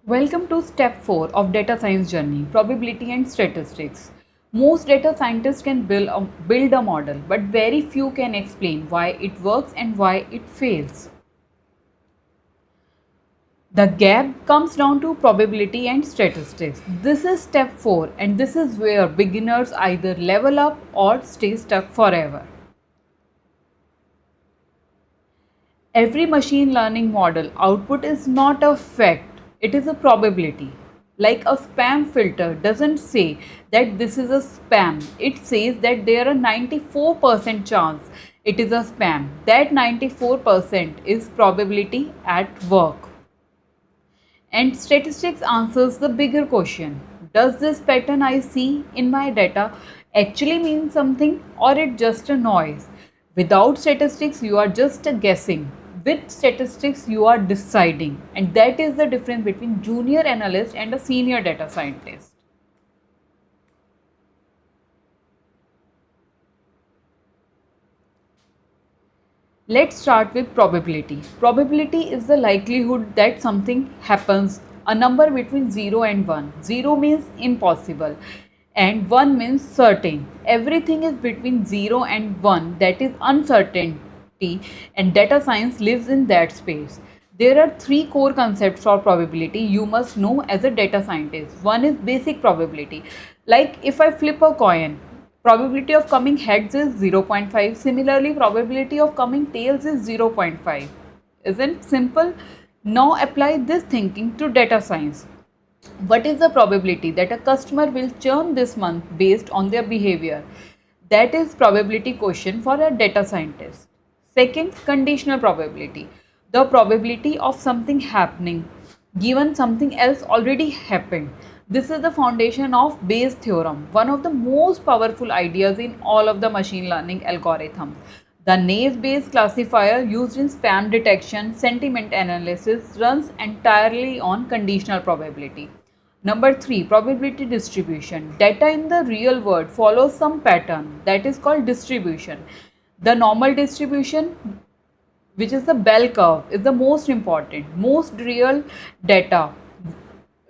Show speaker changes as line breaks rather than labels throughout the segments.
Welcome to step 4 of data science journey, probability and statistics. Most data scientists can build a model, but very few can explain why it works and why it fails. The gap comes down to probability and statistics. This is step 4 and this is where beginners either level up or stay stuck forever. Every machine learning model output is not a fact, it is a probability. Like a spam filter doesn't say that this is a spam, it says that there are 94% chance it is a spam. That 94% is probability at work. And statistics answers the bigger question. Does this pattern I see in my data actually mean something or it just a noise? Without statistics, you are just guessing. With statistics, you are deciding. And that is the difference between junior analyst and a senior data scientist. Let's start with probability. Probability is the likelihood that something happens, a number between 0 and 1. 0 means impossible and 1 means certain. Everything is between 0 and 1, that is uncertainty, and data science lives in that space. There are three core concepts for probability you must know as a data scientist. One is basic probability. Like if I flip a coin, probability of coming heads is 0.5. Similarly, probability of coming tails is 0.5. Isn't simple? Now apply this thinking to data science. What is the probability that a customer will churn this month based on their behavior? That is probability question for a data scientist. Second, conditional probability. The probability of something happening given something else already happened. This is the foundation of Bayes' theorem, one of the most powerful ideas in all of the machine learning algorithms. The Naive-Bayes classifier used in spam detection, sentiment analysis runs entirely on conditional probability. Number 3, probability distribution. Data in the real world follows some pattern that is called distribution. The normal distribution, which is the bell curve, is the most important. Most real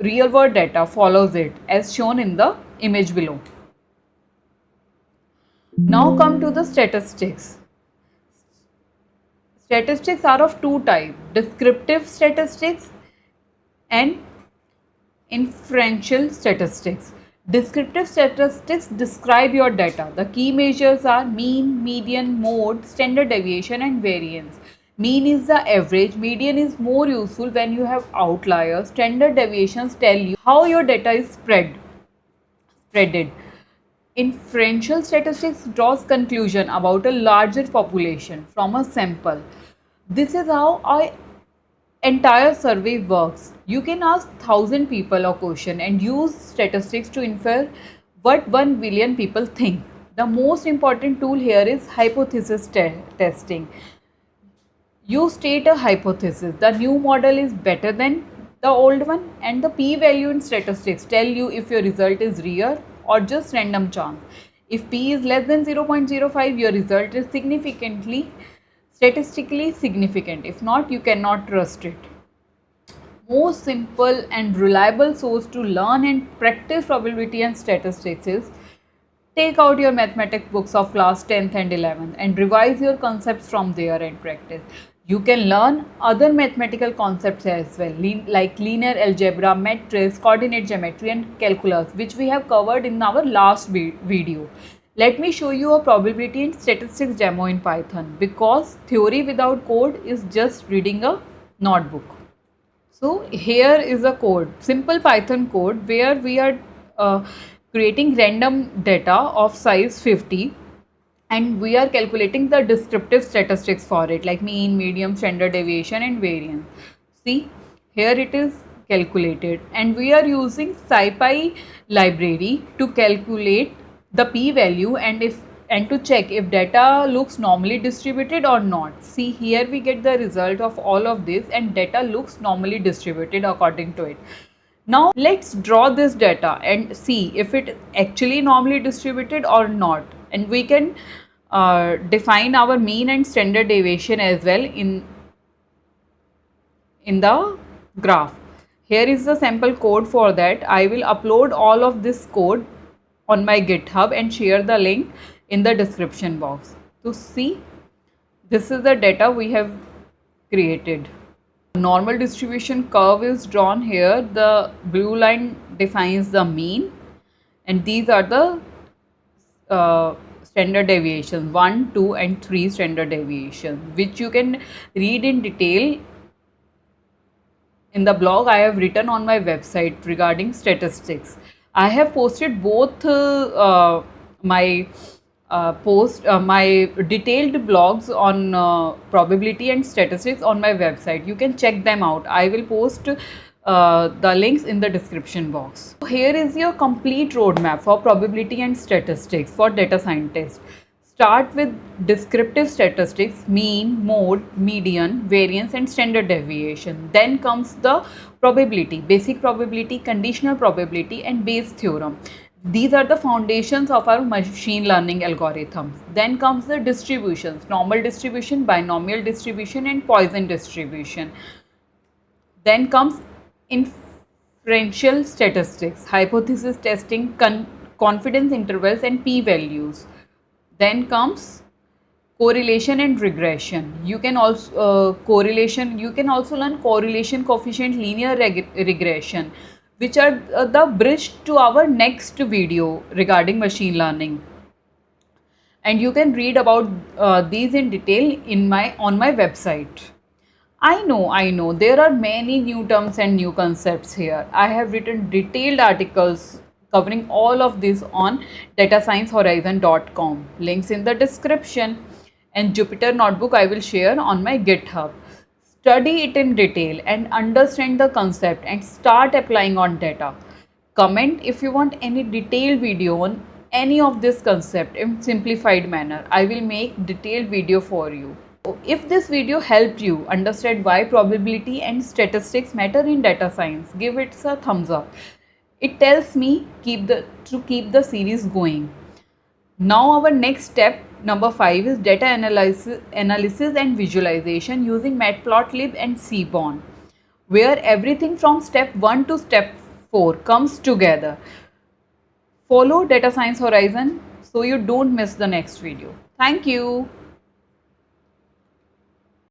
world data follows it as shown in the image below. Now come to the statistics. Statistics are of two types, descriptive statistics and inferential statistics. Descriptive statistics describe your data. The key measures are mean, median, mode, standard deviation and variance. Mean is the average, median is more useful when you have outliers, standard deviations tell you how your data is spreaded. Inferential statistics draws conclusion about a larger population from a sample. This is how a entire survey works. You can ask 1,000 people a question and use statistics to infer what 1 billion people think. The most important tool here is hypothesis testing. You state a hypothesis. The new model is better than the old one, and the p-value in statistics tell you if your result is real or just random chance. If p is less than 0.05, your result is statistically significant. If not, you cannot trust it. Most simple and reliable source to learn and practice probability and statistics is take out your mathematics books of class 10th and 11th and revise your concepts from there and practice. You can learn other mathematical concepts as well, like linear algebra, matrix, coordinate geometry and calculus, which we have covered in our last video. Let me show you a probability and statistics demo in Python, because theory without code is just reading a notebook. So here is a code, simple Python code, where we are creating random data of size 50 and we are calculating the descriptive statistics for it, like mean, median, standard deviation and variance. See, here it is calculated and we are using SciPy library to calculate the p-value and to check if data looks normally distributed or not. See, here we get the result of all of this and data looks normally distributed according to it. Now let's draw this data and see if it actually normally distributed or not, and we can define our mean and standard deviation as well in the graph. Here is the sample code for that. I will upload all of this code on my GitHub and share the link in the description box. To see, this is the data we have created. Normal distribution curve is drawn here. The blue line defines the mean, and these are the standard deviations, 1, 2 and 3 standard deviations, which you can read in detail in the blog I have written on my website regarding statistics. I have posted both my detailed blogs on probability and statistics on my website. You can check them out. I will post the links in the description box. Here is your complete roadmap for probability and statistics for data scientists. Start with descriptive statistics, mean, mode, median, variance and standard deviation. Then comes the probability, basic probability, conditional probability and Bayes theorem. These are the foundations of our machine learning algorithms. Then comes the distributions, normal distribution, binomial distribution and Poisson distribution. Then comes inferential statistics, hypothesis testing, confidence intervals and p-values. Then comes correlation and regression. You can also correlation. You can also learn correlation coefficient, linear regression, which are the bridge to our next video regarding machine learning. And you can read about these in detail on my website. I know. There are many new terms and new concepts here. I have written detailed articles covering all of this on datasciencehorizon.com. Links in the description. And Jupyter Notebook I will share on my GitHub. Study it in detail and understand the concept and start applying on data. Comment if you want any detailed video on any of this concept in simplified manner. I will make detailed video for you. If this video helped you understand why probability and statistics matter in data science, give it a thumbs up. It tells me to keep the series going. Now our next step, number 5, is data analysis and visualization using Matplotlib and Seaborn, where everything from step 1 to step 4 comes together. Follow Data Science Horizon so you don't miss the next video. Thank you.